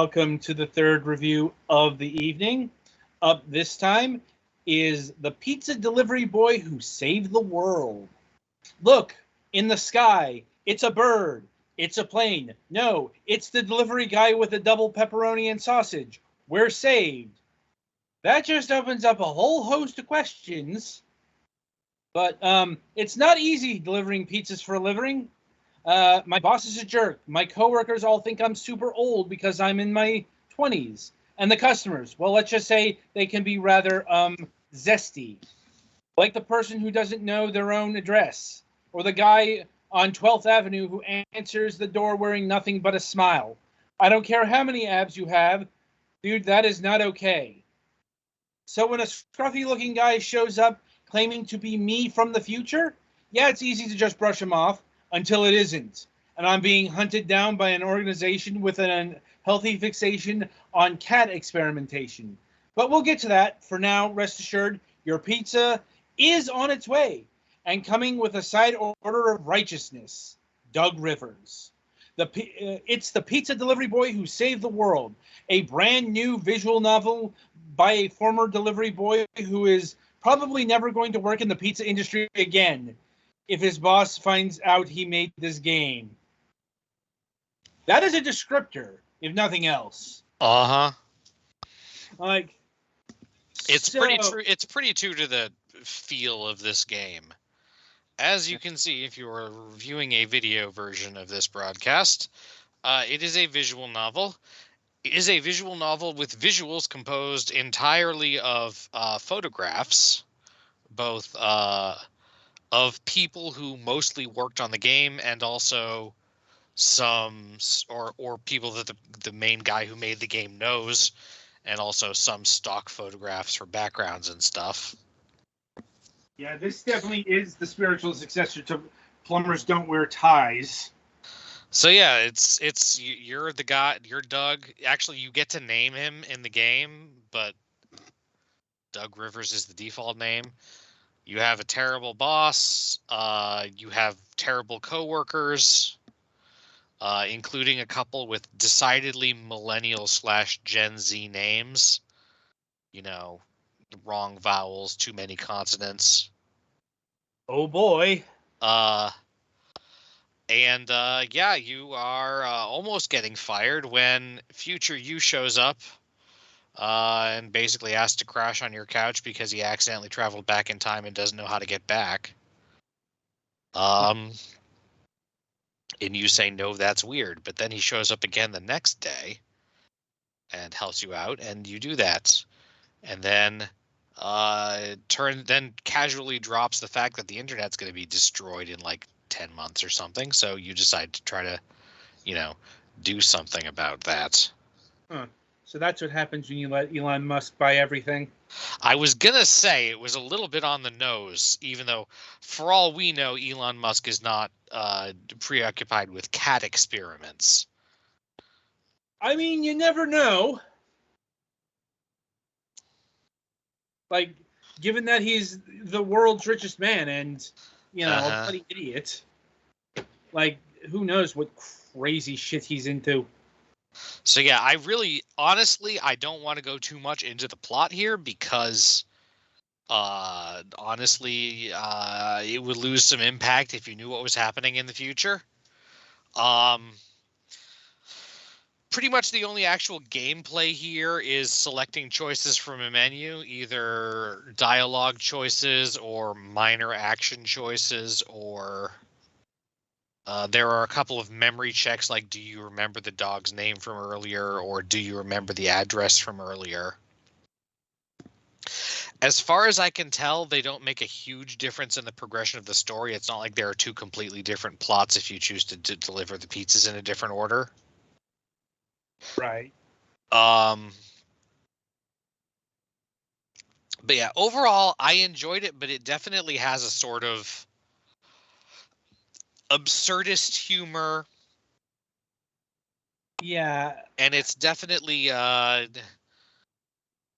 welcome to the third review of the evening. Up this time is the pizza delivery boy who saved the world. Look, in the sky, it's a bird. It's a plane. No, it's the delivery guy with a double pepperoni and sausage. We're saved. That just opens up a whole host of questions. But it's not easy delivering pizzas for a living. My boss is a jerk. My coworkers all think I'm super old because I'm in my 20s. And the customers, well, let's just say they can be rather zesty. Like the person who doesn't know their own address. Or the guy on 12th Avenue who answers the door wearing nothing but a smile. I don't care how many abs you have. Dude, that is not okay. So when a scruffy-looking guy shows up claiming to be me from the future, yeah, it's easy to just brush him off. Until it isn't. And I'm being hunted down by an organization with an unhealthy fixation on cat experimentation. But we'll get to that. For now, rest assured, your pizza is on its way. And coming with a side order of righteousness. Doug Rivers. It's the pizza delivery boy who saved the world. A brand new visual novel by a former delivery boy who is probably never going to work in the pizza industry again. If his boss finds out he made this game. That is a descriptor, if nothing else. Uh-huh. Like, it's pretty true. It's pretty true to the feel of this game. As you can see, if you are reviewing a video version of this broadcast, it is a visual novel. It is a visual novel with visuals composed entirely of photographs, both of people who mostly worked on the game and also some or people that the main guy who made the game knows, and also some stock photographs for backgrounds and stuff. Yeah, this definitely is the spiritual successor to Plumbers Don't Wear Ties. So yeah, it's you're the guy, you're Doug. Actually, you get to name him in the game, but Doug Rivers is the default name. You have a terrible boss. You have terrible coworkers, including a couple with decidedly millennial/Gen Z names. You know, wrong vowels, too many consonants. Oh boy. Yeah, you are almost getting fired when future you shows up. And basically asked to crash on your couch because he accidentally traveled back in time and doesn't know how to get back. And you say, no, that's weird. But then he shows up again the next day and helps you out, and you do that. And then casually drops the fact that the internet's going to be destroyed in like 10 months or something. So you decide to try to, do something about that. Huh. So that's what happens when you let Elon Musk buy everything. I was going to say it was a little bit on the nose, even though, for all we know, Elon Musk is not preoccupied with cat experiments. I mean, you never know. Like, given that he's the world's richest man and, a bloody idiot, like, who knows what crazy shit he's into. So yeah, honestly, I don't want to go too much into the plot here because, honestly, it would lose some impact if you knew what was happening in the future. Pretty much the only actual gameplay here is selecting choices from a menu, either dialogue choices or minor action choices, or there are a couple of memory checks, like do you remember the dog's name from earlier, or do you remember the address from earlier? As far as I can tell, they don't make a huge difference in the progression of the story. It's not like there are two completely different plots if you choose to deliver the pizzas in a different order. Right. But yeah, overall, I enjoyed it, but it definitely has a sort of absurdist humor. Yeah. And it's definitely,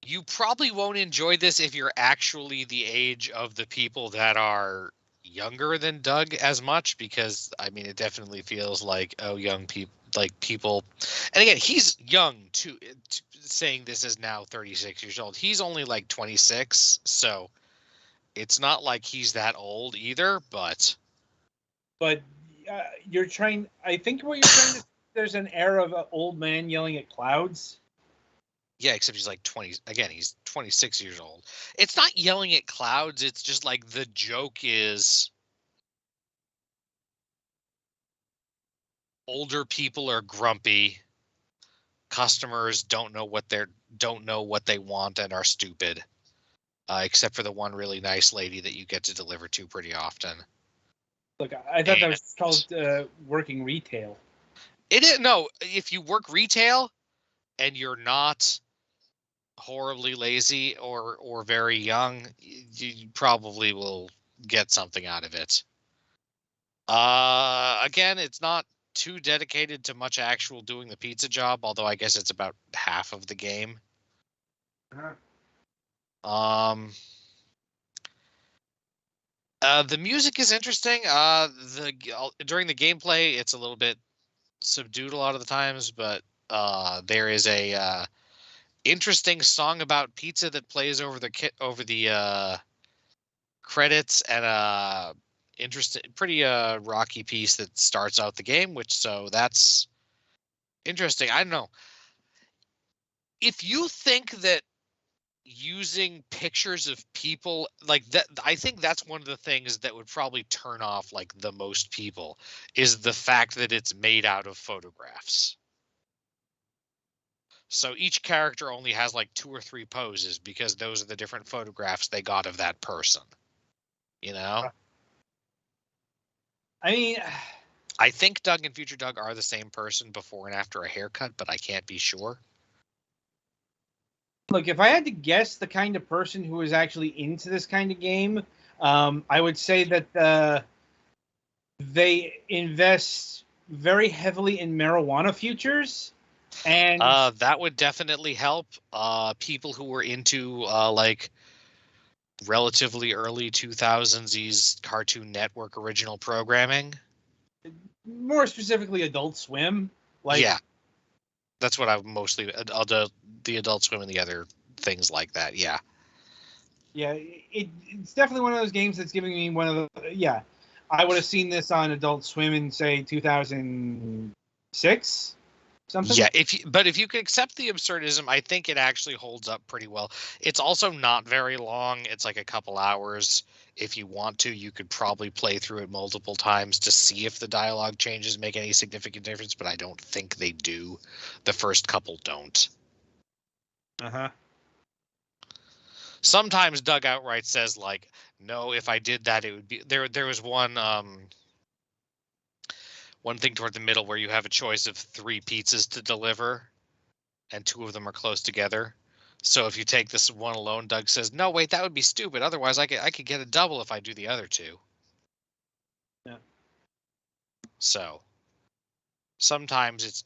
you probably won't enjoy this if you're actually the age of the people that are younger than Doug as much, because, I mean, it definitely feels like, oh, young people, like people, and again, he's young too. Saying this is now 36 years old. He's only like 26, so it's not like he's that old either. But you're trying. I think what you're trying to. There's an air of an old man yelling at clouds. Yeah, except he's like 20. Again, he's 26 years old. It's not yelling at clouds. It's just like the joke is older people are grumpy. Customers don't know what they want and are stupid. Except for the one really nice lady that you get to deliver to pretty often. Look, I thought that was called working retail. It is no. If you work retail and you're not horribly lazy or very young, you probably will get something out of it. Again, it's not too dedicated to much actual doing the pizza job, although I guess it's about half of the game. Uh-huh. The music is interesting. During the gameplay, it's a little bit subdued a lot of the times, but there is a interesting song about pizza that plays over the credits, and a interesting, pretty rocky piece that starts out the game. So that's interesting. I don't know if you think that using pictures of people like that, I think that's one of the things that would probably turn off like the most people, is the fact that it's made out of photographs. So each character only has like 2 or 3 poses because those are the different photographs they got of that person. You know? I mean, I think Doug and Future Doug are the same person before and after a haircut, but I can't be sure. Look, if I had to guess the kind of person who is actually into this kind of game, I would say that they invest very heavily in marijuana futures, and that would definitely help. People who were into like relatively early 2000s Cartoon Network original programming. More specifically, Adult Swim. Yeah, that's what I've mostly the Adult Swim and the other things like that. Yeah. Yeah, it's definitely one of those games that's giving me one of the. Yeah, I would have seen this on Adult Swim in say 2006, something. Yeah, if you can accept the absurdism, I think it actually holds up pretty well. It's also not very long. It's like a couple hours. If you want to, you could probably play through it multiple times to see if the dialogue changes make any significant difference, but I don't think they do. The first couple don't. Uh-huh. Sometimes Doug outright says like, no, if I did that, it would be there was one thing toward the middle where you have a choice of 3 pizzas to deliver and 2 of them are close together. So if you take this one alone, Doug says, no, wait, that would be stupid. Otherwise I could get a double if I do the other 2. Yeah. So sometimes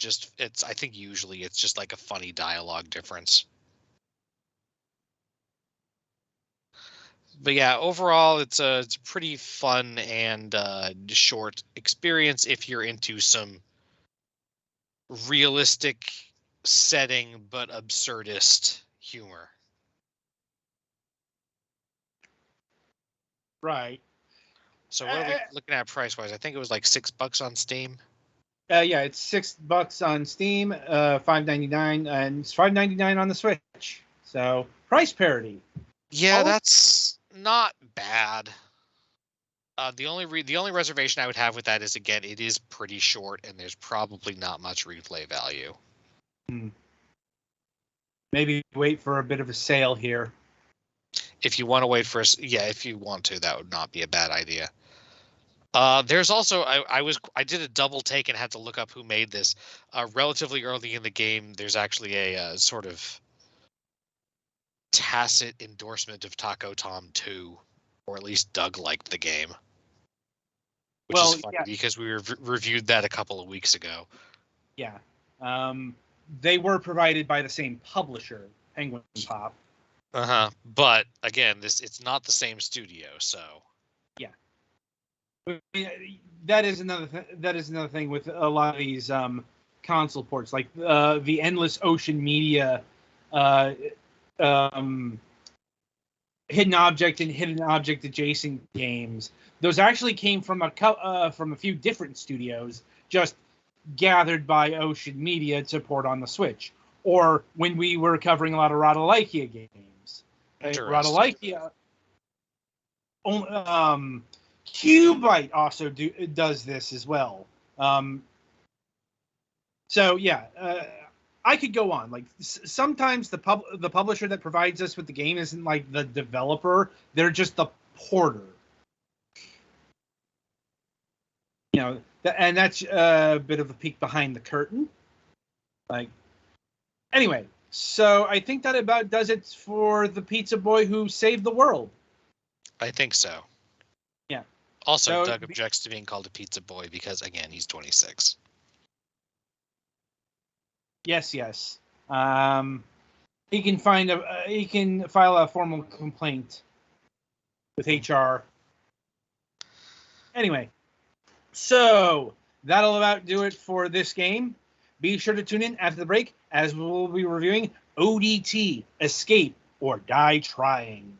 I think usually it's just like a funny dialogue difference. But yeah, overall, it's a pretty fun and short experience if you're into some realistic setting but absurdist humor. Right. So what are we looking at price wise? I think it was like $6 on Steam. Yeah, it's $6 on Steam, $5.99, and it's $5.99 on the Switch. So price parity. Yeah, that's not bad. The only reservation I would have with that is, again, it is pretty short and there's probably not much replay value. Maybe wait for a bit of a sale here. If you want to wait for if you want to, that would not be a bad idea. There's also I did a double take and had to look up who made this. Relatively early in the game, there's actually a sort of tacit endorsement of Taco Tom 2, or at least Doug liked the game. Which is funny because we reviewed that a couple of weeks ago. Yeah. They were provided by the same publisher, Penguin Pop. But again, it's not the same studio, so. Yeah. That is another thing with a lot of these console ports, like the Endless Ocean Media hidden object and hidden object adjacent games. Those actually came from a few different studios, just gathered by Ocean Media to port on the Switch. Or when we were covering a lot of Rodolikia games, Rodolikia. Cubite also does this as well. So yeah, I could go on. Like sometimes the publisher that provides us with the game isn't like the developer; they're just the porter. You know, and that's a bit of a peek behind the curtain. Like, anyway, so I think that about does it for the pizza boy who saved the world. I think so. Yeah. Also, Doug objects to being called a pizza boy because, again, he's 26. Yes. He can file a formal complaint with HR. Anyway, so that'll about do it for this game. Be sure to tune in after the break as we'll be reviewing ODT, Escape or Die Trying.